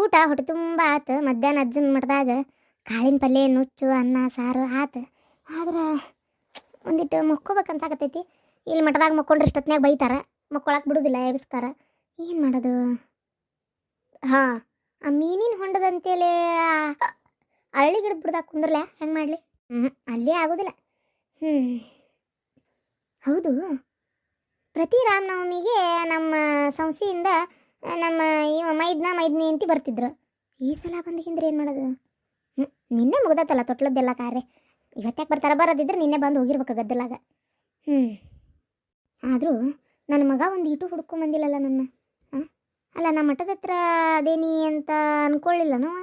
ಊಟ ಹೊಟ್ಟೆ ತುಂಬ ಆತು. ಮಧ್ಯಾಹ್ನ ಅಜ್ಜನ ಮಠದಾಗ ಕಾಳಿನ ಪಲ್ಯ ನುಚ್ಚು ಅನ್ನ ಸಾರು ಆತು. ಆದ್ರೆ ಒಂದಿಟ್ಟು ಮಕ್ಕೋಬೇಕು ಅನ್ಸಾಕತ್ತೈತಿ. ಇಲ್ಲಿ ಮಠದಾಗ ಮಕ್ಕೊಂಡ್ರೆ ಇಷ್ಟೊತ್ತಿನಾಗ ಬೈತಾರ, ಮಕ್ಕೊಳಕ್ಕೆ ಬಿಡೋದಿಲ್ಲ, ಎಬ್ಸ್ತಾರ. ಏನು ಮಾಡೋದು? ಹಾಂ, ಆ ಮೀನಿನ ಹೊಂಡದಂತೇಳಿ ಅರಳಿ ಗಿಡದ ಬಿಡ್ದಾಗ ಕುಂದ್ರಲ್ಲ, ಹೆಂಗೆ ಮಾಡಲಿ? ಅಲ್ಲೇ ಆಗೋದಿಲ್ಲ. ಹೌದು, ಪ್ರತಿ ರಾಮನವಮಿಗೆ ನಮ್ಮ ಸಂಸ್ಥೆಯಿಂದ ನಮ್ಮ ಮೈದ್ನಿ ಅಂತಿ ಬರ್ತಿದ್ರು. ಈ ಸಲ ಬಂದಿಗಿಂದ್ರೆ ಏನು ಮಾಡೋದು? ನಿನ್ನೆ ಮುಗ್ದತ್ತಲ್ಲ ತೊಟ್ಲದ್ದೆಲ್ಲ ಕಾರ್ಯ. ಇವತ್ತ್ಯಾಕೆ ಬರ್ತಾರ? ಬರೋದಿದ್ರೆ ನಿನ್ನೆ ಬಂದು ಹೋಗಿರ್ಬೇಕು ಗದ್ದಲಾಗ. ಆದರೂ ನನ್ನ ಮಗ ಒಂದು ಇಟು ಹುಡ್ಕೊಂಬಂದಿಲ್ಲಲ್ಲ ನನ್ನ. ಅಲ್ಲ, ನಮ್ಮ ಮಠದ ಹತ್ರ ಅದೇನಿ ಅಂತ ಅಂದ್ಕೊಳ್ಳಿಲ್ಲ ನಾವು.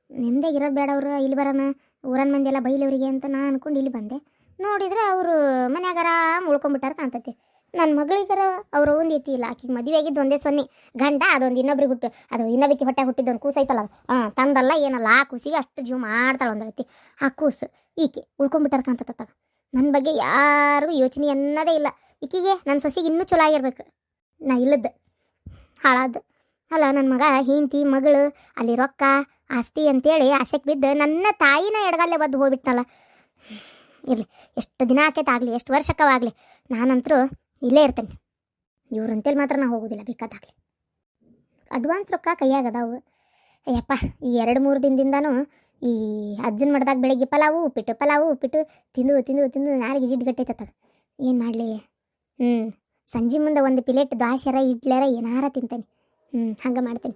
ನೆಮ್ಮದಿಯಾಗಿ ಇರೋದು ಬೇಡ, ಅವರು ಇಲ್ಲಿ ಬರೋಣ, ಊರನ್ ಮಂದಿ ಎಲ್ಲ ಬೈಲವರಿಗೆ ಅಂತ ನಾನು ಅಂದ್ಕೊಂಡು ಇಲ್ಲಿ ಬಂದೆ. ನೋಡಿದ್ರೆ ಅವರು ಮನ್ಯಾಗಾರ ಉಳ್ಕೊಂಬಿಟ್ಟಾರ ಕಾಣ್ತೈತಿ. ನನ್ನ ಮಗಳಿಗರ ಅವ್ರು ಒಂದು ಎತ್ತಿ ಇಲ್ಲ. ಆಕಿಗೆ ಮದುವೆ ಆಗಿದ್ದು ಒಂದೇ ಸೊನ್ನೆ ಗಂಡ, ಅದೊಂದು ಇನ್ನೊಬ್ರಿಗೆ ಹುಟ್ಟು, ಅದು ಇನ್ನೊಬ್ಬಕ್ಕೆ ಹೊಟ್ಟೆ ಹುಟ್ಟಿದ್ದೊಂದು ಕೂಸು ಐತಲ್ಲ, ಅದು ತಂದಲ್ಲ ಏನಲ್ಲ, ಆ ಕೂಸಿಗೆ ಅಷ್ಟು ಜೀವ ಮಾಡ್ತಾಳೆ ಒಂದು ರೀತಿ. ಆ ಕೂಸು ಈಕೆ ಉಳ್ಕೊಂಬಿಟ್ಟಾರ ಕಾಣ್ತತ್ತ. ನನ್ನ ಬಗ್ಗೆ ಯಾರಿಗೂ ಯೋಚನೆ ಅನ್ನೋದೇ ಇಲ್ಲ. ಈಕಿಗೆ ನನ್ನ ಸೊಸೆಗೆ ಇನ್ನೂ ಚಲೋ ಆಗಿರ್ಬೇಕು, ನಾ ಇಲ್ಲದ್ದು ಹಾಳಾದ್ದು. ಅಲ್ಲ, ನನ್ನ ಮಗ ಹೆಂಡತಿ ಮಗಳು ಅಲ್ಲಿ ರೊಕ್ಕ ಆಸ್ತಿ ಅಂತೇಳಿ ಆಸೆಗೆ ಬಿದ್ದು ನನ್ನ ತಾಯಿನ ಎಡಗಲ್ಲೇ ಬದ್ದು ಹೋಗ್ಬಿಟ್ನಲ್ಲ. ಇರಲಿ, ಎಷ್ಟು ದಿನ ಆಕೈತಾಗಲಿ, ಎಷ್ಟು ವರ್ಷಕ್ಕವಾಗಲಿ, ನಾನಂತರೂ ಇಲ್ಲೇ ಇರ್ತೇನೆ. ಇವ್ರಂತೇಳಿ ಮಾತ್ರ ನಾ ಹೋಗೋದಿಲ್ಲ, ಬೇಕಾದಾಗಲಿ. ಅಡ್ವಾನ್ಸ್ ರೊಕ್ಕ ಕೈಯಾಗದಾವು. ಅಯ್ಯಪ್ಪ, ಈ 2-3 ದಿನದಿಂದನೂ ಈ ಅಜ್ಜನ ಮಠದಾಗ ಬೆಳಗ್ಗೆ ಪಲಾವು ಉಪ್ಪಿಟ್ಟು ತಿಂದು ತಿಂದು ತಿಂದು ನಾರಿಗೆ ಜಿಡ್ಡು ಗಟ್ಟೈತತ್ತ. ಏನು ಮಾಡಲಿ? ಸಂಜೆ ಮುಂದೆ ಒಂದು ಪ್ಲೇಟ್ ದ್ವಾಸೆರ ಇಡ್ಲಾರ ಏನಾರ ತಿಂತೇನೆ. ಹಂಗೆ ಮಾಡ್ತೇನೆ.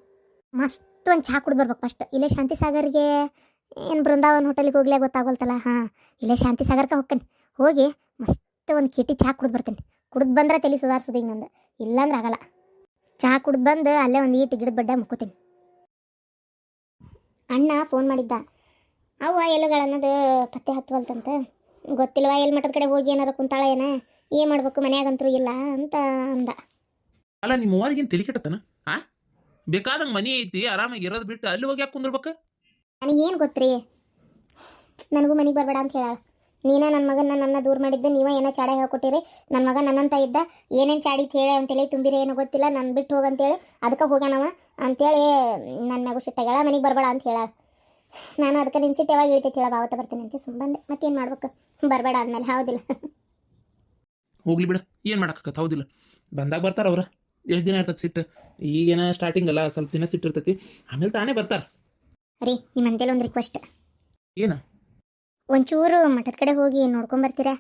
ಮಸ್ತ್ ಒಂದು ಚಹಾ ಕುಡ್ದು ಬರ್ಬೇಕು ಫಸ್ಟ್. ಇಲ್ಲೇ ಶಾಂತಿ ಸಾಗರ್ಗೆ ಏನು ಬೃಂದಾವನ್ ಹೋಟೆಲಿಗೆ ಹೋಗ್ಲೇ ಗೊತ್ತಾಗೋಲ್ತಲ್ಲ. ಇಲ್ಲೇ ಶಾಂತಿ ಸಾಗರ್ಗೆ ಹೋಗ್ತೇನೆ. ಹೋಗಿ ಮಸ್ತ್ ಒಂದು ಕಿಟಿ ಚಹಾ ಕುಡ್ದು ಬರ್ತೇನೆ. ಕುಡ್ದು ಬಂದ್ರೆ ತಲೆ ಸುಧಾರಿಸೋದು ಈಗ ನಂದು, ಇಲ್ಲಾಂದ್ರೆ ಆಗಲ್ಲ. ಚಹಾ ಕುಡ್ದು ಬಂದು ಅಲ್ಲೇ ಒಂದು ಈಟು ಗಿಡದ ಬಡ್ಡೆ ಮುಕ್ಕೋತೀನಿ. ಅಣ್ಣ ಫೋನ್ ಮಾಡಿದ್ದ. ಅವ್ವ ಎಲ್ಲುಗಳನ್ನೋದು ಪತ್ತೆ ಹತ್ತವಲ್ತಂತ, ಗೊತ್ತಿಲ್ವ ಎಲ್ಲಿ ಮಠದ ಕಡೆ ಹೋಗಿ ಏನಾರು ಕುಂತಾಳ ಏನು ಮಾಡ್ಬೇಕು, ಮನ್ಯಾಗಂತರೂ ಇಲ್ಲ ಅಂತ ಅಂದ. ಅಲ್ಲ, ನಿಮ್ಮ ಅವ್ರಿಗೇನು ತಲೆ ಕೆಟ್ಟತನ? ಬೇಕಾದಂಗೆ ಮನಿ ಐತಿ, ಆರಾಮಾಗಿ ಇರೋದು ಬಿಟ್ಟು ಅಲ್ಲಿ ಹೋಗಿ ಯಾಕೆ ಕುಂದಿರ್ಬೇಕು? ನನಗೇನು ಗೊತ್ತ್ರಿ, ನನಗೂ ಮನೆಗೆ ಬರಬೇಡ ಅಂತ ಹೇಳಾಳ. ನೀನ ನನ್ನ ಮಗನ ನನ್ನ ದೂರ ಮಾಡಿದ್ದೆ, ನೀವ ಏನೋ ಚಾಡ ಹೇಳ್ಕೊಟ್ಟಿರಿ. ನನ್ನ ಮಗ ನನ್ನಂತ ಇದ್ದ, ಏನೇನು ಚಾಡಿತ್ ಹೇಳಿ ಅಂತೇಳಿ ತುಂಬಿರಿ, ಏನೋ ಗೊತ್ತಿಲ್ಲ, ನನ್ನ ಬಿಟ್ಟು ಹೋಗಂತೇಳಿ ಅದಕ್ಕೆ ಹೋಗ್ಯಾನವ ಅಂತೇಳಿ ನನ್ನ ಮಗು ಸಿಟ್ಟಾಗಳ ಮನೆಗೆ ಬರಬೇಡ ಅಂತ ಹೇಳಾಳ. ನಾನು ಅದಕ್ಕೆ ನಿನ್ನ ಸಿಟ್ಟು ಯಾವಾಗ ಇಳಿತೈತಿ ಹೇಳ, ಆವತ್ತ ಬರ್ತೀನಿ ಅಂತ ಸುಮ್ಮನೆ. ಮತ್ತೇನು ಮಾಡ್ಬೇಕು? ಬರಬೇಡ ಅಂದಮೇಲೆ ಹೌದಿಲ್ಲ. ಹೋಗ್ಲಿ ಬಿಡ, ಏನು ಮಾಡೋಕ್ಕತ್ತ? ಹೌದಿಲ್ಲ, ಬಂದಾಗ ಬರ್ತಾರ ಅವ್ರ. ಎಷ್ಟು ದಿನ ಇರ್ತದೆ ಸಿಟ್ಟು? ಈಗೇನ ಸ್ಟಾರ್ಟಿಂಗ್ ಅಲ್ಲ, ಸ್ವಲ್ಪ ದಿನ ಸಿಟ್ಟು ಇರ್ತೈತಿ, ಆಮೇಲೆ ತಾನೇ ಬರ್ತಾರ. ರೀ, ನಿಮ್ಮಂತೇಳಿ ಒಂದು ರಿಕ್ವೆಸ್ಟ್. ಏನ? ಒಂಚೂರು ಮಠದ ಕಡೆ ಹೋಗಿ ನೋಡ್ಕೊಂಬರ್ತೀರಾ?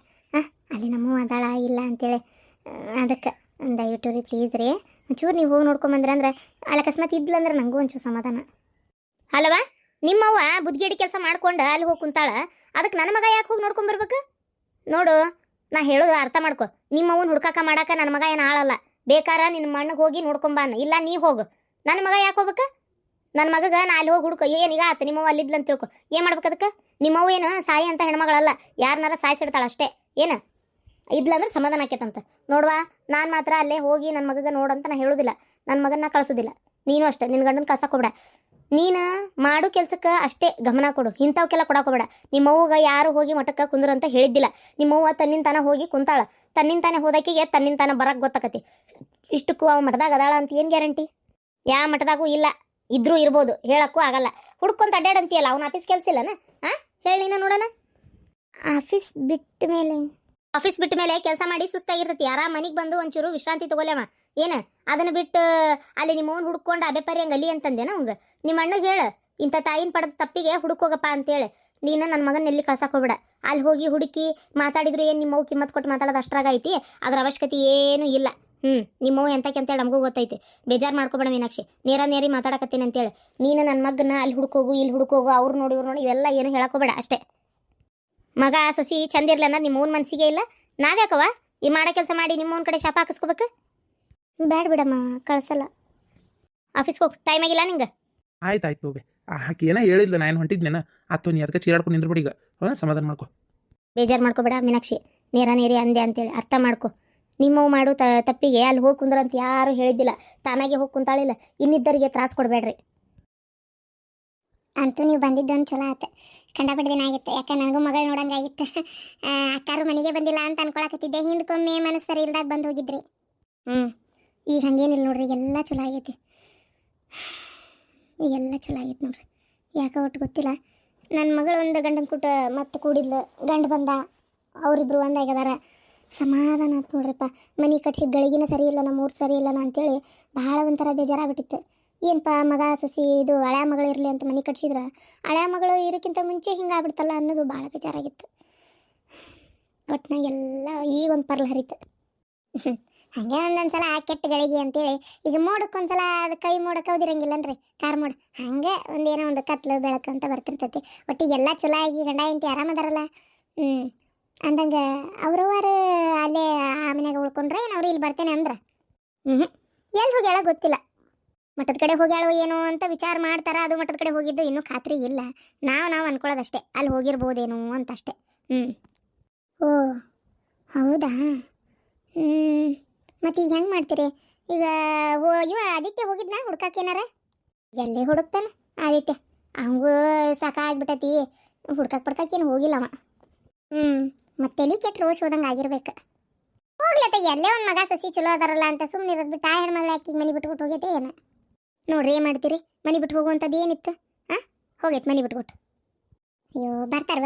ಅಲ್ಲಿ ನಮ್ಮ ಅದಾಳ ಇಲ್ಲ ಅಂತೇಳಿ, ಅದಕ್ಕೆ ದಯವಿಟ್ಟು ರೀ ಪ್ಲೀಸ್ ರೀ, ಒಂಚೂರು ನೀವು ಹೋಗಿ ನೋಡ್ಕೊಂಬಂದ್ರೆ ಅಂದ್ರೆ ಅಲ್ಲಿ ಅಕಸ್ಮಾತ್ ಇದ್ಲಂದ್ರೆ ನನಗೂ ಒಂಚೂರು ಸಮಾಧಾನ. ಅಲ್ಲವಾ, ನಿಮ್ಮವ್ವ ಬುದ್ಧಿಗೇಡಿ ಕೆಲಸ ಮಾಡ್ಕೊಂಡು ಅಲ್ಲಿ ಹೋಗಿ ಕುಂತಾಳ, ಅದಕ್ಕೆ ನನ್ನ ಮಗ ಯಾಕೆ ಹೋಗಿ ನೋಡ್ಕೊಂಬರ್ಬೇಕು? ನೋಡು, ನಾ ಹೇಳೋದು ಅರ್ಥ ಮಾಡ್ಕೊ. ನಿಮ್ಮವ್ವನ ಹುಡ್ಕಾಕ ಮಾಡಾಕ ನನ್ನ ಮಗ ಏನು ಆಳಲ್ಲ. ಬೇಕಾರ ನಿನ್ನ ಮಣ್ಣಗೆ ಹೋಗಿ ನೋಡ್ಕೊಂಬಾನ, ಇಲ್ಲ ನೀ ಹೋಗು. ನನ್ನ ಮಗ ಯಾಕೆ ಹೋಗ್ಬೇಕು? ನನ್ನ ಮಗಗೆ ನಾ ಅಲ್ಲಿ ಹೋಗಿ ಹುಡ್ಕೊ. ಏನೀಗ ಆತ ನಿಮ್ಮವ್ವ ಅಲ್ಲಿದ್ಲು ಅಂತ ತಿಳ್ಕೊ. ಏನು ಮಾಡ್ಬೇಕು ಅದಕ್ಕೆ? ನಿಮ್ಮವ್ವ ಏನು ಸಾಯಿ ಅಂತ ಹೆಣ್ಮಗಳಲ್ಲ, ಯಾರನ್ನಾರ ಸಾಯಿಸಿಡ್ತಾಳ ಅಷ್ಟೇ. ಏನು ಇದ್ಲಂದ್ರೆ ಸಮಾಧಾನ ಆಕೇತಂತ ನೋಡುವ. ನಾನು ಮಾತ್ರ ಅಲ್ಲೇ ಹೋಗಿ ನನ್ನ ಮಗಗೆ ನೋಡಂತ ನಾ ಹೇಳೋದಿಲ್ಲ, ನನ್ನ ಮಗನ್ನ ಕಳಿಸೋದಿಲ್ಲ. ನೀನು ಅಷ್ಟೇ, ನಿನ್ನ ಗಂಡನ ಕಳ್ಸಕ್ಕೆ ಹೋಗ್ಬೇಡ. ನೀನು ಮಾಡು ಕೆಲ್ಸಕ್ಕೆ ಅಷ್ಟೇ ಗಮನ ಕೊಡು, ಇಂಥವಕ್ಕೆಲ್ಲ ಕೊಡಕ್ಕೆ ಹೋಗ್ಬೇಡ. ನಿಮ್ಮವ್ವಗೆ ಯಾರು ಹೋಗಿ ಮಠಕ್ಕೆ ಕುಂದ್ರು ಅಂತ ಹೇಳಿದ್ದಿಲ್ಲ. ನಿಮ್ಮವ್ವ ತನ್ನಿಂದ ತಾನ ಹೋಗಿ ಕುಂತಾಳ, ತನ್ನಿಂದ ತಾನೇ ಹೋದಕ್ಕಿಗೆ ತನ್ನಿಂದ ತಾನ ಬರಕ್ಕೆ ಗೊತ್ತಾಕತಿ. ಇಷ್ಟಕ್ಕೂ ಅವ ಮಠದಾಗ ಅದಾಳ ಅಂತ ಏನು ಗ್ಯಾರಂಟಿ? ಯಾವ ಮಠದಾಗೂ ಇಲ್ಲ, ಇದ್ರೂ ಇರ್ಬೋದು, ಹೇಳಕ್ಕೂ ಆಗಲ್ಲ. ಹುಡ್ಕೊಂತ ಅಡ್ಡಾಡಂತೀಯಲ್ಲ, ಅವ್ನ ಆಫೀಸ್ ಕೆಲಸ ಇಲ್ಲನ? ಹೇಳಿ ನಾ ನೋಡೋಣ. ಆಫೀಸ್ ಬಿಟ್ಟ ಮೇಲೆ ಕೆಲಸ ಮಾಡಿ ಸುಸ್ತಾಗಿರ್ತೈತಿ. ಆರಾಮ ಮನೆಗೆ ಬಂದು ಒಂಚೂರು ವಿಶ್ರಾಂತಿ ತಗೊಲೇವ. ಏನು ಅದನ್ನು ಬಿಟ್ಟು ಅಲ್ಲಿ ನಿಮ್ಮ ಅವ್ನು ಹುಡ್ಕೊಂಡು ಅಬೆಪರಿ ಹಂಗೆ ಅಲ್ಲಿ ಅಂತಂದೇನ ಅವಂಗೆ? ನಿಮ್ಮ ಅಣ್ಣಗೆ ಹೇಳು, ಇಂಥ ತಾಯಿನ ಪಡೆದ ತಪ್ಪಿಗೆ ಹುಡುಕೋಗಪ್ಪ ಅಂತೇಳಿ. ನೀನು ನನ್ನ ಮಗನ ಎಲ್ಲಿ ಕಳ್ಸಕ್ಕೆ ಹೋಗ್ಬೇಡ. ಅಲ್ಲಿ ಹೋಗಿ ಹುಡುಕಿ ಮಾತಾಡಿದ್ರು ಏನು ನಿಮ್ಮವು ಕಿಮ್ಮತ್ತು ಕೊಟ್ಟು ಮಾತಾಡೋದು ಅಷ್ಟ್ರಾಗ ಐತಿ, ಅದ್ರ ಅವಶ್ಯಕತೆ ಏನೂ ಇಲ್ಲ. ನಿಮ್ಮವು ಎಂತಕ್ಕೆ ಅಂತೇಳಿ ನಮಗೂ ಗೊತ್ತೈತಿ. ಬೇಜಾರು ಮಾಡ್ಕೊಬೇಡ ಮೀನಾಕ್ಷಿ, ನೇರಿ ಮಾತಾಡಕತ್ತೀನಿ ಅಂತೇಳಿ. ನೀನು ನನ್ನ ಮಗನ ಅಲ್ಲಿ ಹುಡ್ಕೋಗು ಇಲ್ಲಿ ಹುಡ್ಕೋಗು, ಅವ್ರು ನೋಡಿ ಇವ್ರು ನೋಡಿ ಇವೆಲ್ಲ ಏನು ಹೇಳಕೋಬೇಡ ಅಷ್ಟೇ. ಮಗ ಸೊಸಿ ಚಂದ ಇರ್ಲಿ ಅನ್ನೋದು ನಿಮ್ಮ ಓನ್ ಮನಸ್ಸಿಗೆ ಇಲ್ಲ. ನಾವ್ಯಾಕವ ಈ ಮಾಡೋ ಕೆಲಸ ಮಾಡಿ ನಿಮ್ಮ ಓನ್ ಕಡೆ ಶಾಪ ಹಾಕಿಸ್ಕೋಬೇಕು? ಬ್ಯಾಡ ಬಿಡಮ್ಮ, ಕಳ್ಸಲ್ಲ. ಆಫೀಸ್ಗೆ ಹೋಗಿ ಟೈಮ್ ಆಗಿಲ್ಲ ನಿಂಗೆ? ಆಯ್ತು ಹೋಗಿ. ಆಕೆ ಏನೋ ಹೇಳಿದ್ಲ, ನಾನು ಹೊಂಟಿದ್ನೇನ ಆತು, ನೀ ಅದಕ್ಕೆ ಚೀರಾಡ್ಕೊಂಡು ನಿಂದ್ರಬಿಡಿ ಈಗ. ಸಮಾಧಾನ ಮಾಡ್ಕೊ, ಬೇಜಾರು ಮಾಡ್ಕೋಬೇಡ ಮೀನಾಕ್ಷಿ. ನೇರಿ ಅಂದೆ ಅಂತೇಳಿ ಅರ್ಥ ಮಾಡ್ಕೊ. ನಿಮ್ಮವು ಮಾಡು ತಪ್ಪಿಗೆ ಅಲ್ಲಿ ಹೋಗಿ ಕುಂದ್ರಂತ ಯಾರು ಹೇಳಿದ್ದಿಲ್ಲ, ತಾನಾಗೆ ಹೋಗಿ ಕುಂತಾಳಿಲ್ಲ. ಇನ್ನಿದ್ದರಿಗೆ ತ್ರಾಸ ಕೊಡಬೇಡ್ರಿ. ಅಂತೂ ನೀವು ಬಂದಿದ್ದೊಂದು ಚಲೋ ಆಯ್ತು, ಕಂಡಪಟ್ಟು ದಿನ ಆಗಿತ್ತು. ಯಾಕೆ ನನಗೂ ಮಗಳು ನೋಡಂಗಾಗಿತ್ತು. ಅಕ್ಕಾರು ಮನೆಗೆ ಬಂದಿಲ್ಲ ಅಂತ ಅನ್ಕೊಳಕತ್ತಿದ್ದೆ, ಹಿಂದಕ್ಕೊಮ್ಮೆ ಮನಸ್ಸರಿ ಇಲ್ದಾಗ ಬಂದು ಹೋಗಿದ್ರಿ. ಈಗ ಹಂಗೇನಿಲ್ಲ ನೋಡ್ರಿ, ಎಲ್ಲ ಚಲೋ ಆಗೈತಿ. ಎಲ್ಲ ಚಲೋ ಆಗೈತೆ ನೋಡ್ರಿ. ಯಾಕೆ ಒಟ್ಟು ಗೊತ್ತಿಲ್ಲ, ನನ್ನ ಮಗಳು ಒಂದು ಗಂಡನ ಕೂಟ ಮತ್ತೆ ಕೂಡಿದ್ಲು, ಗಂಡು ಬಂದ, ಅವರಿಬ್ರು ಒಂದಾಗ್ಯದಾರ, ಸಮಾಧಾನ ಆಯ್ತು ನೋಡ್ರಿಪ್ಪ. ಮನೆ ಕಟ್ಸಿದ ಗಳಿಗಿನ ಸರಿ ಇಲ್ಲ, ನಮ್ಮ ಊರು ಸರಿ ಇಲ್ಲನ ಅಂತೇಳಿ ಭಾಳ ಒಂಥರ ಬೇಜಾರಾಗ್ಬಿಟ್ಟಿತ್ತು. ಏನಪ್ಪ ಮಗ ಸೊಸಿ ಇದು ಹಳೆ ಮಗಳು ಇರಲಿ ಅಂತ ಮನೆ ಕಟ್ಸಿದ್ರೆ ಹಳೆ ಮಗಳು ಇರೋಕ್ಕಿಂತ ಮುಂಚೆ ಹಿಂಗೆ ಆಗ್ಬಿಡ್ತಲ್ಲ ಅನ್ನೋದು ಭಾಳ ಬೇಜಾರಾಗಿತ್ತು. ಒಟ್ಟಿನಾಗ ಎಲ್ಲ ಈಗ ಒಂದು ಪರ್ಲ್ ಹರಿತು. ಹಾಗೆ ಒಂದೊಂದ್ಸಲ ಕೆಟ್ಟ ಗಳಿಗೆ ಅಂತೇಳಿ ಈಗ ಮೋಡಕ್ಕೊಂದ್ಸಲ ಅದು ಕೈ ಮೋಡಕ್ಕೆ ಓದಿರಂಗಿಲ್ಲನ್ರಿ, ಕಾರ್ ಮೋಡ ಹಾಗೆ ಒಂದೇನೋ ಒಂದು ಕತ್ಲು ಬೆಳಕು ಅಂತ ಬರ್ತಿರ್ತೈತಿ. ಒಟ್ಟಿಗೆ ಎಲ್ಲ ಚಲೋ ಆಗಿ ಗಂಡ ಹೆಂಡತಿ ಆರಾಮದಾರಲ್ಲ. ಅಂದಂಗೆ ಅವ್ರವ್ರು ಅಲ್ಲೇ ಆ ಮನ್ಯಾಗ ಉಳ್ಕೊಂಡ್ರೆ ಏನು ಅವ್ರು ಇಲ್ಲಿ ಬರ್ತೇನೆ ಅಂದ್ರೆ ಎಲ್ಲಿ ಹೋಗ್ಯಾಳ ಗೊತ್ತಿಲ್ಲ. ಮಠದ ಕಡೆ ಹೋಗ್ಯಾಳೋ ಏನೋ ಅಂತ ವಿಚಾರ ಮಾಡ್ತಾರ. ಅದು ಮಠದ ಕಡೆ ಹೋಗಿದ್ದು ಇನ್ನೂ ಖಾತ್ರಿ ಇಲ್ಲ. ನಾವು ಅನ್ಕೊಳ್ಳೋದಷ್ಟೇ ಅಲ್ಲಿ ಹೋಗಿರ್ಬೋದೇನೋ ಅಂತ ಅಷ್ಟೇ. ಓ ಹೌದಾ. ಮತ್ತು ಈಗ ಹೆಂಗೆ ಮಾಡ್ತೀರಿ ಈಗ? ಇವ ಆದಿತ್ಯ ಹೋಗಿದ್ನಾ ಹುಡ್ಕಕ್ಕೆ ಏನಾರ? ಎಲ್ಲೇ ಹುಡುಕ್ತಾನ ಆದಿತ್ಯ? ಹಂಗೂ ಸಾಕಾಗ್ಬಿಟ್ಟತಿ, ಹುಡ್ಕಕ್ಕೇನು ಹೋಗಿಲ್ಲವ. ಮತ್ತೆಲ್ಲಿ ಕೆಟ್ಟ ರೋಷ್ ಹೋದಂಗೆ ಆಗಿರ್ಬೇಕು. ಹೋಗ್ಲತ್ತ ಎಲ್ಲೇ ಒಂದು ಮಗ ಸಸಿ ಚಲೋ ಅದಾರಲ್ಲ ಅಂತ ಸುಮ್ಮನೆ ಇರೋದು ಬಿಟ್ಟು ಆ ಹೆಣ್ಮಗಳು ಆಕಿಗೆ ಮನೆ ಬಿಟ್ಬಿಟ್ಟು ಹೋಗೈತೆ ಏನು? ನೋಡ್ರಿ ಏನು ಮಾಡ್ತೀರಿ, ಮನೆ ಬಿಟ್ಟು ಹೋಗುವಂಥದ್ದು ಏನಿತ್ತು? ಹೋಗೈತೆ ಮನೆ ಬಿಟ್ಬಿಟ್ಟು. ಅಯ್ಯೋ ಬರ್ತಾರೆ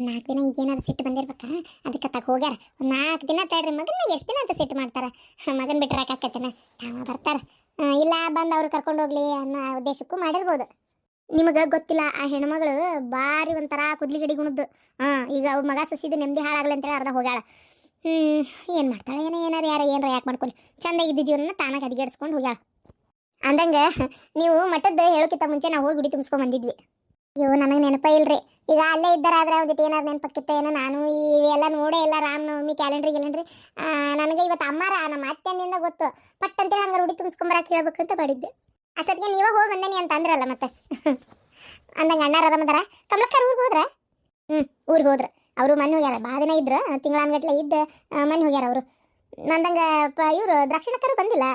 4 ದಿನ ಈಗೇನಾದ್ರು ಸಿಟ್ಟು ಬಂದಿರ್ಬೇಕಾ? ಅದಕ್ಕೆ ತಕ್ಕ ಹೋಗ್ಯಾರ. ಒಂದು 4 ದಿನ ತಡ್ರಿ, ಮಗನ ಎಷ್ಟು ದಿನ ಅಂತ ಸಿಟ್ಟು ಮಾಡ್ತಾರೆ? ಮಗನ ಬಿಟ್ಟರಾಕತ್ತೇನ ತಾವ ಬರ್ತಾರೆ. ಇಲ್ಲ ಬಂದು ಅವ್ರು ಕರ್ಕೊಂಡು ಹೋಗ್ಲಿ ಅನ್ನೋ ಉದ್ದೇಶಕ್ಕೂ ಮಾಡಿರ್ಬೋದು. ನಿಮಗೆ ಗೊತ್ತಿಲ್ಲ, ಆ ಹೆಣ್ಮಗಳು ಭಾರಿ ಒಂಥರ ಕುದ್ಲಿಗಡಿ ಗುಣದ್ದು. ಈಗ ಅವ್ ಮಗ ಸೊಸಿದು ನೆಮ್ಮದಿ ಹಾಳಾಗಲಿ ಅಂತೇಳಿ ಅರ್ಧ ಹೋಗ್ಯಾಳ. ಏನು ಮಾಡ್ತಾಳೆ ಏನೋ, ಏನಾರು ಯಾರು ಏನಾರ ಯಾಕೆ ಮಾಡ್ಕೊಳ್ಳಿ, ಚೆಂದಾಗಿದ್ದ ಜೀವನ ತಾನಾಗ ಹದಿಗೆಡ್ಸ್ಕೊಂಡು ಹೋಗ್ಯಾಳ. ಅಂದಂಗೆ ನೀವು ಮಠದ್ದು ಹೇಳೋಕ್ಕಿಂತ ಮುಂಚೆ ನಾವು ಹೋಗಿ ಗುಡಿ ತುಂಬಿಸ್ಕೊಂಡು ಬಂದಿದ್ವಿ. ಅಯ್ಯೋ ನನಗೆ ನೆನಪ ಇಲ್ರಿ. ಈಗ ಅಲ್ಲೇ ಇದ್ದಾರಾದ್ರೆ ಅವ್ರಿಗೆ ಏನಾರು ನೆನಪಕ್ಕಿತ್ತ ಏನೋ. ನಾನು ಇವೆಲ್ಲ ನೋಡೇ ಇಲ್ಲ, ರಾಮನವಮಿ ಕ್ಯಾಲೆಂಡ್ರಿಗೆ ಇಲ್ಲನ್ರಿ. ನನಗೆ ಇವತ್ತು ಅಮ್ಮಾರ ನಮ್ಮ ಅತ್ತೆಯಿಂದ ಗೊತ್ತು, ಪಟ್ ಅಂತೇಳಿ ಹಂಗಾರೆ ಗುಡಿ ತುಂಬಿಸ್ಕೊಂಬರಕ್ಕೆ ಹೇಳ್ಬೇಕಂತ ಮಾಡಿದ್ದೆ. ಅಷ್ಟೊತ್ತಿಗೆ ನೀವೇ ಹೋಗಿ ಬಂದೇನಿ ಅಂತ ಅಂದ್ರಲ್ಲ ಮತ್ತೆ. ಅಂದಂಗೆ ಅಣ್ಣಾರ ಆರಾಮದಾರ? ಕಮಲಕ್ಕರ್ ಊರಿಗೆ ಹೋದ್ರ? ಊರಿಗೆ ಹೋದ್ರ. ಅವರು ಮನೆ ಹೋಗ್ಯಾರ, ಭಾಳ ದಿನ ಇದ್ರು, ತಿಂಗಳಾನ್ಗಟ್ಲೆ ಇದ್ದು ಮನೆ ಹೋಗ್ಯಾರ ಅವರು. ಅಂದಂಗೆ ಇವರು ದ್ರಾಕ್ಷಣಕ್ಕರು ಬಂದಿಲ್ಲ,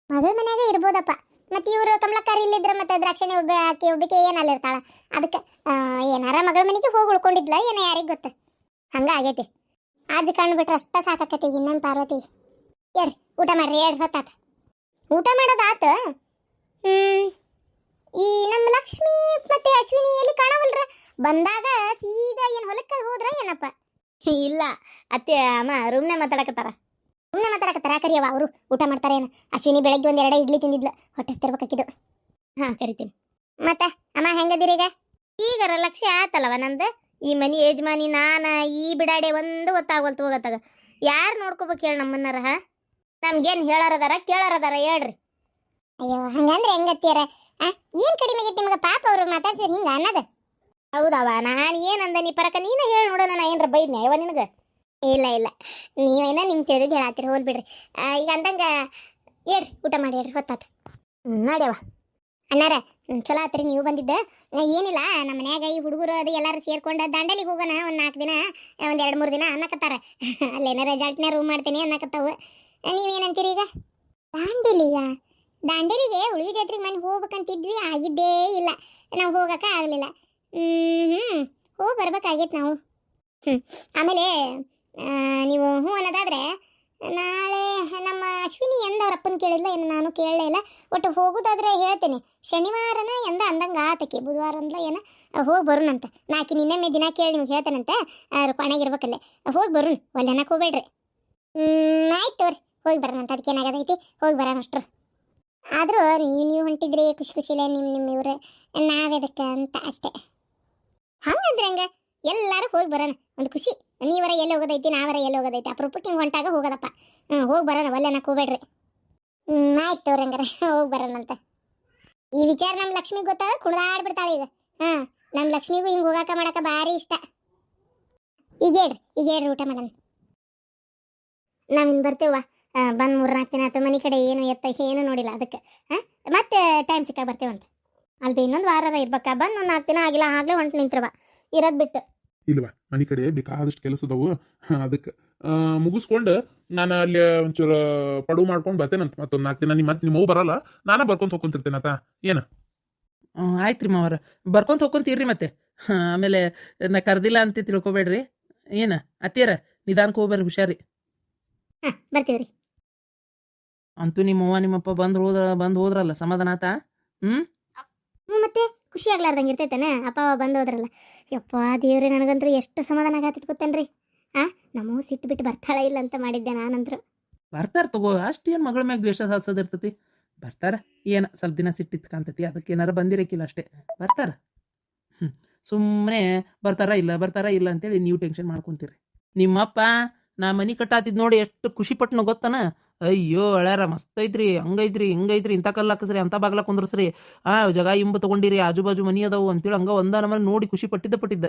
ಮಗಳ ಮನ್ಯಾಗೆ ಇರ್ಬೋದಪ್ಪ. ಮತ್ತು ಇವರು ಕಮಲಕ್ಕರ್ ಇಲ್ಲಿದ್ರೆ ಮತ್ತೆ ದ್ರಾಕ್ಷಣಿ ಒಬ್ಬಕ್ಕೆ ಏನಲ್ಲಿ ಇರ್ತಾಳ. ಅದಕ್ಕೆ ಏನಾರ ಮಗಳ ಮನೆಗೆ ಹೋಗಿ ಉಳ್ಕೊಂಡಿದ್ಲ ಏನೋ, ಯಾರಿಗೆ ಗೊತ್ತ. ಹಂಗೆ ಆಗೈತಿ. ಆಜ್ ಕಂಡುಬಿಟ್ರೆ ಅಷ್ಟ ಸಾಕಾಕತಿ. ಇನ್ನೇನು ಪಾರ್ವತಿ ಹೇಳ್ರಿ, ಊಟ ಮಾಡ್ರಿ, 2 ಹೊತ್ತಾತ. ಊಟ ಮಾಡೋದಾತ. ಈ ನಮ್ಮ ಲಕ್ಷ್ಮಿ ಮತ್ತೆ ಅಶ್ವಿನಿ ಎಲ್ಲಿ ಕಾಣವಲ್ರ? ಬಂದಾಗ ಸೀದಾ ಏನು ಹೊಲಕ್ಕೆ ಹೋದ್ರ ಏನಪ್ಪ? ಇಲ್ಲ ಅತ್ತೆ, ಅಮ್ಮ ರೂಮ್ನೇ ಮಾತಾಡಕತ್ತಾರ. ಕರಿಯವ, ಅವರು ಊಟ ಮಾಡ್ತಾರೆ ಏನು? ಅಶ್ವಿನಿ ಬೆಳಗ್ಗೆ 1-2 ಇಡ್ಲಿ ತಿಂದಿದ್ಲು, ಹೊಟ್ಟೆಸ್ತಿರ್ಬೇಕಾಕಿದ್ದು. ಕರಿತೀನಿ. ಮತ್ತೆ ಅಮ್ಮ ಹೆಂಗದಿರಿ ಈಗ? ಈಗರ ಲಕ್ಷ್ಯ ಆತಲ್ಲವ ನಂದು. ಈ ಮನಿ ಯಜಮಾನಿ ನಾನು ಈ ಬಿಡಾಡೆ ಒಂದು ಗೊತ್ತಾಗವಲ್ತು ಹೋಗತ್ತಾಗ. ಯಾರು ನೋಡ್ಕೋಬೇಕು ಹೇಳಿ ನಮ್ಮನ್ನಾರ? ನಮ್ಗೇನು ಹೇಳಾರದಾರ ಕೇಳಾರದಾರ ಹೇಳ್ರಿ. ಅಯ್ಯೋ ಹಂಗಂದ್ರೆ ಹೆಂಗತ್ತೀರ? ಏನು ಕಡಿಮೆ ಆಗೈತಿ ನಿಮ್ಗೆ? ಪಾಪ ಅವರು ಮಾತಾಡ್ಸಿದ್ರೆ ಹಿಂಗೆ ಅನ್ನೋದು. ಹೌದವ, ನಾನು ಏನಂದ ನೀ ಪರಕ ನೀನು ಹೇಳಿ ನೋಡೋಣ. ನಾ ಏನರ ಬೈದ್ನಿ ಅಯ್ಯವ ನಿನಗೆ? ಇಲ್ಲ ನೀವೇನ ನಿಮ್ಗೆ ತಿಳಿದು ಹೇಳತ್ತೀರಿ, ಹೋಲ್ ಬಿಡ್ರಿ. ಈಗ ಅಂದಂಗೆ ಹೇಳ್ರಿ, ಊಟ ಮಾಡಿ ಹೇಳ್ರಿ, ಹೊತ್ತಾತ. ನೋಡ್ಯವ ಅಣ್ಣಾರ, ಚಲೋ ಆತ್ರಿ ನೀವು ಬಂದಿದ್ದ. ಏನಿಲ್ಲ, ನಮ್ಮ ಮನ್ಯಾಗ ಈ ಹುಡುಗರು ಅದು ಎಲ್ಲರೂ ಸೇರ್ಕೊಂಡು ದಾಂಡೇಲಿಗೆ ಹೋಗೋಣ ಒಂದು 4 ದಿನ, ಒಂದು 2-3 ದಿನ ಅನ್ನಕತ್ತಾರ. ಅಲ್ಲೇನ ರೆಸಾರ್ಟ್ನ ರೂಮ್ ಮಾಡ್ತೀನಿ ಅನ್ನಕತ್ತಾವು. ನೀವೇನಂತೀರಿ ಈಗ? ದಾಂಡೇಲಿಗೆ ಉಳಿವಿ ಜಾತ್ರೆಗೆ ಮನೆ ಹೋಗ್ಬೇಕಂತಿದ್ವಿ, ಆಗಿದ್ದೇ ಇಲ್ಲ. ನಾವು ಹೋಗಕ್ಕೆ ಆಗಲಿಲ್ಲ. ಹೋಗಿ ಬರ್ಬೇಕಾಗೈತೆ ನಾವು. ಆಮೇಲೆ ನೀವು ಅನ್ನೋದಾದರೆ ನಾಳೆ ನಮ್ಮ ಅಶ್ವಿನಿ ಅವ್ರ ಅಪ್ಪನ ಕೇಳಿದ್ಲ ಏನು? ನಾನು ಕೇಳಲೇ ಇಲ್ಲ. ಒಟ್ಟು ಹೋಗೋದಾದ್ರೆ ಹೇಳ್ತೇನೆ, ಶನಿವಾರನ ಅಂದಂಗೆ ಆತಕ್ಕೆ, ಬುಧವಾರ ಅಂದ್ಲ ಏನೋ ಹೋಗಿ ಬರೋಣಂತ. ನಾಕಿ ನಿನ್ನೆ ದಿನ ಕೇಳಿ ನಿಮ್ಗೆ ಹೇಳ್ತೇನಂತೆ, ಕೊನೆಗಿರ್ಬೇಕಲ್ಲೇ ಹೋಗಿ ಬರೋಣ, ಒಲ್ಲೆನಕ್ಕೆ ಹೋಗ್ಬೇಡ್ರಿ. ಆಯ್ತು ತೋರಿ, ಹೋಗಿ ಬರೋಣಂತ. ಅದಕ್ಕೆ ಏನಾಗದೈತಿ, ಹೋಗಿ ಬರೋಣ ಅಷ್ಟ್ರು. ಆದರೂ ನೀವು ಹೊಂಟಿದ್ರಿ ಖುಷಿಲೇ ನಿಮ್ಮ ಇವ್ರೆ, ನಾವೆದಕ್ಕೆ ಅಂತ ಅಷ್ಟೇ. ಹಂಗಂದ್ರೆ ಹಂಗೆ ಎಲ್ಲರೂ ಹೋಗಿ ಬರೋಣ, ಒಂದು ಖುಷಿ. ನೀವರ ಎಲ್ಲಿ ಹೋಗೋದೈತಿ, ನಾವರ ಎಲ್ಲಿ ಹೋಗೋದೈತಿ, ಅಪರೂಪಕ್ಕೆ ಹಿಂಗೆ ಹೊಂಟಾಗ ಹೋಗೋದಪ್ಪ. ಹೋಗಿ ಬರೋಣ, ಒಲ್ಲೆನಕ್ಕೆ ಹೋಗ್ಬೇಡ್ರಿ. ಆಯ್ತು ತೋರಿ ಹಂಗಾರೆ ಹೋಗಿ ಬರೋಣಂತ. ಈ ವಿಚಾರ ನಮ್ಮ ಲಕ್ಷ್ಮಿಗೆ ಗೊತ್ತಾದ್ರೆ ಕುಣಿದಾಡ್ಬಿಡ್ತಾಳೆ ಈಗ. ನಮ್ಮ ಲಕ್ಷ್ಮಿಗೂ ಹಿಂಗೆ ಹೋಗಾಕ ಮಾಡಾಕ ಭಾರಿ ಇಷ್ಟ. ಈಗ ಹೇಳ್ರಿ ಊಟ ಮಾಡೋಣ. ನಾವಿನ್ನು ಬರ್ತೇವ. ಬಂದು 3-4 ದಿನ ಆಯ್ತು, ಮನೆ ಕಡೆ ಏನು ಏನು ನೋಡಿಲ್ಲ, ಅದಕ್ಕೆ ಮತ್ತೆ ಟೈಮ್ ಸಿಕ್ಕಾಗ ಬರ್ತೇವಂತ. ಅಲ್ಲಿ ಇನ್ನೊಂದು ವಾರ ಇರ್ಬೇಕಾ? ಬಂದು ಒಂದು 4 ದಿನ ಆಗಿಲ್ಲ, ಆಗಲೇ ಹೊಂಟು ನಿಂತ್ರವ ಇರೋದು ಬಿಟ್ಟು. ಇಲ್ವಾ, ಮನೆ ಕಡೆ ಬೇಕಾದಷ್ಟು ಕೆಲಸದವು, ಅದಕ್ಕೆ ಮುಗಿಸ್ಕೊಂಡು ನಾನು ಅಲ್ಲಿ ಒಂಚೂರು ಪಡು ಮಾಡ್ಕೊಂಡು ಬರ್ತೇನಂತ. ಮತ್ತೊಂದು 4 ದಿನ ನಿಮ್ಮ ಬರಲ್ಲ, ನಾನೇ ಬರ್ಕೊಂತ ಹೋಗ್ಕೊಂತಿರ್ತೇನತ್ತ. ಏನು? ಆಯ್ತು ರೀ ಮಾವರ, ಬರ್ಕೊಂತ ಹೋಗ್ಕೊಂತೀರ್ರಿ ಮತ್ತೆ. ಆಮೇಲೆ ನಾ ಕರ್ದಿಲ್ಲ ಅಂತ ತಿಳ್ಕೊಬೇಡ್ರಿ. ಏನು ಅತ್ತಿಯರ ನಿಧಾನಕ್ಕೆ ಹೋಗ್ಬರ್ರಿ, ಹುಷಾರಿ. ಬರ್ತೀವ್ರಿ. ಅಂತೂ ನಿಮ್ಮವ್ವ ನಿಮ್ಮಪ್ಪ ಬಂದು ಹೋದ್ರಲ್ಲ, ಸಮಾಧಾನ ಆತಾ? ಹ್ಞೂ ಮತ್ತೆ ಖುಷಿ ಆಗ್ಲಾರ್ದಂಗೆ ಇರ್ತೈತೇನೆ ಅಪ್ಪ ಅವ್ವ ಬಂದು ಹೋದ್ರಲ್ಲ. ಯಪ್ಪ ದೇವ್ರಿ, ನನಗಂತೂ ಎಷ್ಟು ಸಮಾಧಾನ ಆಗತ್ತಿತ್ತು ಗೊತ್ತೇನ್ರಿ. ನಮ್ಮೂ ಸಿಟ್ಟು ಬಿಟ್ಟು ಬರ್ತಾಳ ಇಲ್ಲ ಅಂತ ಮಾಡಿದ್ದೆ ನಾನಂತರೂ. ಬರ್ತಾರ ತಗೋ, ಅಷ್ಟೇನು ಮಗಳ ಮ್ಯಾಗ ದ್ವೇಷ ಸಾಧಿಸೋದಿರ್ತೈತಿ. ಬರ್ತಾರ, ಏನು ಸ್ವಲ್ಪ ದಿನ ಸಿಟ್ಟಿತ್ತು ಕಾಣ್ತೈತಿ, ಅದಕ್ಕೆ ಏನಾರ ಬಂದಿರಕ್ಕಿಲ್ಲ ಅಷ್ಟೇ. ಬರ್ತಾರ. ಸುಮ್ಮನೆ ಬರ್ತಾರ ಇಲ್ಲ ಅಂತೇಳಿ ನೀವು ಟೆನ್ಷನ್ ಮಾಡ್ಕೊಂತೀರಿ. ನಿಮ್ಮಪ್ಪ ನಾ ಮನೆ ಕಟ್ಟಾತಿದ್ ನೋಡಿ ಎಷ್ಟು ಖುಷಿ ಪಟ್ನೋ ಗೊತ್ತನ. ಅಯ್ಯೋ ಅಳ್ಯಾರ, ಮಸ್ತ್ ಐತ್ರಿ, ಹಂಗೈತ್ರಿ ಹಿಂಗೈತ್ರಿ, ಇಂಥ ಕಲ್ಲು ಹಾಕಿಸ್ರಿ, ಅಂಥ ಬಾಗ್ಲ ಕುಂದ್ರಸ್ರಿ, ಜಾಗ ಇಂಬು ತೊಗೊಂಡಿರಿ, ಆಜು ಬಾಜು ಮನಿ ಅದಾವು ಅಂತೇಳಿ ಹಂಗ ಒಂದ ನಮ್ಮನೆ ನೋಡಿ ಖುಷಿ ಪಟ್ಟಿದ್ದ.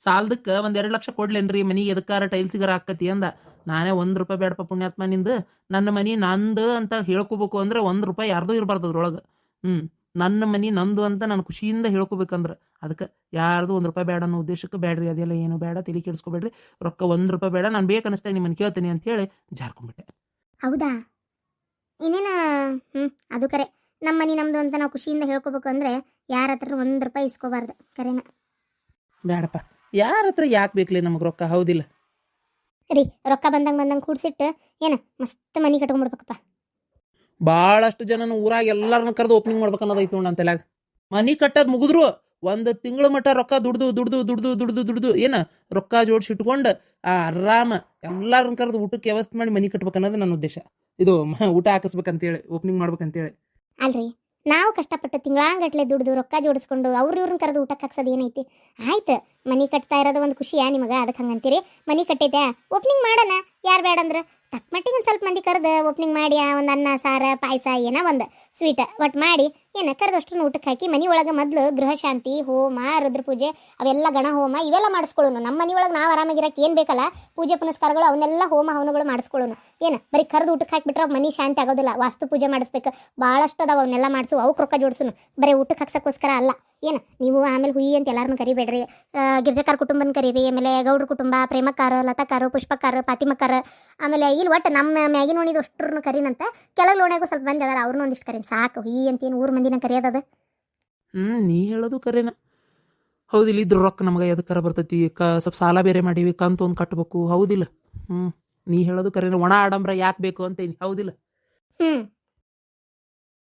ಸಾಲದಕ್ಕೆ 1-2 ಲಕ್ಷ ಕೊಡ್ಲೇನ್ರಿ ಮನಿಗೆ, ಎದಕ್ಕಾರ ಟೈಲ್ಸಿಗಾರ ಹಾಕತಿ ಅಂದ. ನಾನೇ ₹1 ಬೇಡಪ್ಪ ಪುಣ್ಯಾತ್ಮ ನಿಂದು, ನನ್ನ ಮನಿ ನಂದು ಅಂತ ಹೇಳ್ಕೊಬೇಕು ಅಂದ್ರೆ ₹1 ಯಾರ್ದೂ ಇರಬಾರ್ದು ಅದ್ರೊಳಗೆ. ನನ್ನ ಮನಿ ನಂದು ಅಂತ ನಾನು ಖುಷಿಯಿಂದ ಹೇಳ್ಕೊಬೇಕಂದ್ರೆ ಅದಕ್ಕೆ ಯಾರ್ದು ₹1 ಬೇಡ ಅನ್ನೋ ಉದ್ದೇಶಕ್ಕೆ ಬೇಡ್ರಿ, ಅದೆಲ್ಲ ಏನು ಬೇಡ, ತಲೆ ಕೆಡಿಸ್ಕೊಬೇಡ್ರಿ, ರೊಕ್ಕ ₹1 ಬೇಡ, ನಾನು ಬೇಕನ್ನಿಸ್ತಾಗ ನಿಮ್ಮನ್ನು ಕೇಳ್ತೀನಿ ಅಂತ ಹೇಳಿ ಜಾರ್ಕೊಂಡ್ಬಿಟ್ಟೆ. ಹೌದಾ? ಇನ್ನೇನು ಅದು ಕರೆ. ನಮ್ಮ ಮನೆ ನಮ್ಮದು ಅಂತ ನಾವು ಖುಷಿಯಿಂದ ಹೇಳ್ಕೊಬೇಕು ಅಂದರೆ ಯಾರ ಹತ್ರ ₹1 ಇಸ್ಕೋಬಾರ್ದು. ಕರೆನ ಬೇಡಪ್ಪ, ಯಾರ ಹತ್ರ ಯಾಕೆ ಬೇಕಲೇ ನಮಗೆ ರೊಕ್ಕ, ಹೌದಿಲ್ಲ ರೀ? ರೊಕ್ಕ ಬಂದಂಗೆ ಕೂಡ್ಸಿಟ್ಟು ಏನು ಮಸ್ತ್ ಮನೆ ಕಟ್ಕೊಂಡ್ಬಿಡ್ಬೇಕಪ್ಪ. ಭಾಳಷ್ಟು ಜನನ ಊರಾಗ ಎಲ್ಲರನ್ನ ಕರೆದು ಓಪನಿಂಗ್ ಮಾಡ್ಬೇಕನ್ನೋದೈತಿ ನೋಡು ಅಂತೆಲ್ಲ. ಮನಿ ಕಟ್ಟೋದು ಮುಗಿದ್ರು 1 ತಿಂಗಳ ಮಟ್ಟ ರೊಕ್ಕ ದುಡ್ದು ಏನು ರೊಕ್ಕ ಜೋಡಿಸಿಟ್ಕೊಂಡು ಆರಾಮ ಎಲ್ಲರನ್ನ ಕರೆದು ಊಟಕ್ಕೆ ವ್ಯವಸ್ಥೆ ಮಾಡಿ ಮನಿ ಕಟ್ಬೇಕನ್ನೋದು ನನ್ನ ಉದ್ದೇಶ. ಇದು ಊಟ ಹಾಕಿಸ್ಬೇಕಂತೇಳಿ, ಓಪನಿಂಗ್ ಮಾಡ್ಬೇಕಂತೇಳಿ ಅಲ್ರಿ, ನಾವು ಕಷ್ಟಪಟ್ಟು ತಿಂಗಳಾಂಗಟ್ಲೆ ದುಡ್ದು ರೊಕ್ಕ ಜೋಡಿಸ್ಕೊಂಡು ಇವ್ರನ್ನ ಕರೆದು ಊಟಕ್ಕೆ ಹಾಕ್ಸೋದು ಏನೈತಿ? ಆಯ್ತು, ಮನೆ ಕಟ್ತಾ ಇರೋದು ಒಂದು ಖುಷಿಯಾ ನಿಮಗೆ? ಅದಕ್ಕೆ ಹಂಗಂತೀರಿ. ಮನೆ ಕಟ್ಟೈತೆ ಓಪನಿಂಗ್ ಮಾಡೋಣ, ಯಾರು ಬೇಡ ಅಂದ್ರೆ ತಕ್ಕ ಮಟ್ಟಿಗೆ ಒಂದು ಸ್ವಲ್ಪ ಮಂದಿ ಕರೆದು ಓಪನಿಂಗ್ ಮಾಡಿ ಒಂದು ಅನ್ನ ಸಾರು ಪಾಯಸ ಏನೋ ಒಂದು ಸ್ವೀಟ್ ಒಟ್ಟು ಮಾಡಿ ಏನು ಕರೆದಷ್ಟು ಊಟಕ್ಕೆ ಹಾಕಿ ಮನೆ ಒಳಗೆ ಮೊದಲು ಗೃಹ ಶಾಂತಿ, ಹೋಮ, ರುದ್ರ ಪೂಜೆ, ಅವೆಲ್ಲ ಗಣ ಹೋಮ ಇವೆಲ್ಲ ಮಾಡಿಸ್ಕೊಳ್ಳೋನು. ನಮ್ಮ ಮನೆ ಒಳಗೆ ನಾವು ಆರಾಮಾಗಿರಕ್ಕೆ ಏನು ಬೇಕಲ್ಲ ಪೂಜೆ ಪುನಸ್ಕಾರಗಳು ಅವನ್ನೆಲ್ಲ ಹೋಮ ಹವನಗಳು ಮಾಡಿಸ್ಕೊಳ್ಳೋನು. ಏನು ಬರೀ ಕರೆದು ಊಟಕ್ಕೆ ಹಾಕಿಬಿಟ್ರೆ ಮನೆ ಶಾಂತಿ ಆಗೋದಿಲ್ಲ. ವಾಸ್ತು ಪೂಜೆ ಮಾಡಿಸ್ಬೇಕು, ಭಾಳಷ್ಟು ಅದಾವ, ಅವನ್ನೆಲ್ಲ ಮಾಡಿಸು, ಅವಕ್ಕೆ ರೊಕ್ಕ ಜೋಡಿಸೋನು. ಬರೀ ಊಟಕ್ಕೆ ಹಾಕ್ಸೋಕ್ಕೋಸ್ಕರ ಅಲ್ಲ. ಏನು ನೀವು ಆಮೇಲೆ ಹುಯಿ ಅಂತ ಎಲ್ಲರನ್ನೂ ಕರಿಬೇಡ್ರಿ. ಗಿರ್ಜಕಾರ ಕುಟುಂಬನ ಕರೀರಿ, ಆಮೇಲೆ ಗೌಡ್ರ ಕುಟುಂಬ, ಪ್ರೇಮಕಾರ, ಲತಾಕಾರ, ಪುಷ್ಪಕಾರ, ಫಾತಿಮಕಾರ, ಆಮೇಲೆ ಇಲ್ಲಿ ಒಟ್ಟು ನಮ್ಮ ಮ್ಯಾಗಿನ ಓಣಿದು ಅಷ್ಟ್ರನ್ನು ಕರೀನಂತ. ಕೆಳಗೆ ಓಣ್ಯಾಗೂ ಸ್ವಲ್ಪ ಮಂದಿ ಅದಾರ, ಅವ್ರನ್ನೂ ಒಂದಿಷ್ಟು ಕರೀನಿ ಸಾಕು. ಹುಯಿ ಅಂತೇನು ಊರು ಮಂದಿನ ಕರೆಯೋದದ. ನೀ ಹೇಳೋದು ಕರೆನ ಹೌದಿಲ್ಲ. ಇದ್ರ ರೊಕ್ಕ ನಮಗೆ ಎದಕ್ಕಾರ ಬರ್ತೈತಿ, ಸ್ವಲ್ಪ ಸಾಲ ಬೇರೆ ಮಾಡೀವಿ, ಕಂತು ಒಂದು ಕಟ್ಬೇಕು, ಹೌದಿಲ್ಲ? ನೀ ಹೇಳೋದು ಕರೆನ. ಒಣ ಆಡಂಬ್ರ ಯಾಕೆ ಬೇಕು ಅಂತೇನಿ, ಹೌದಿಲ್ಲ?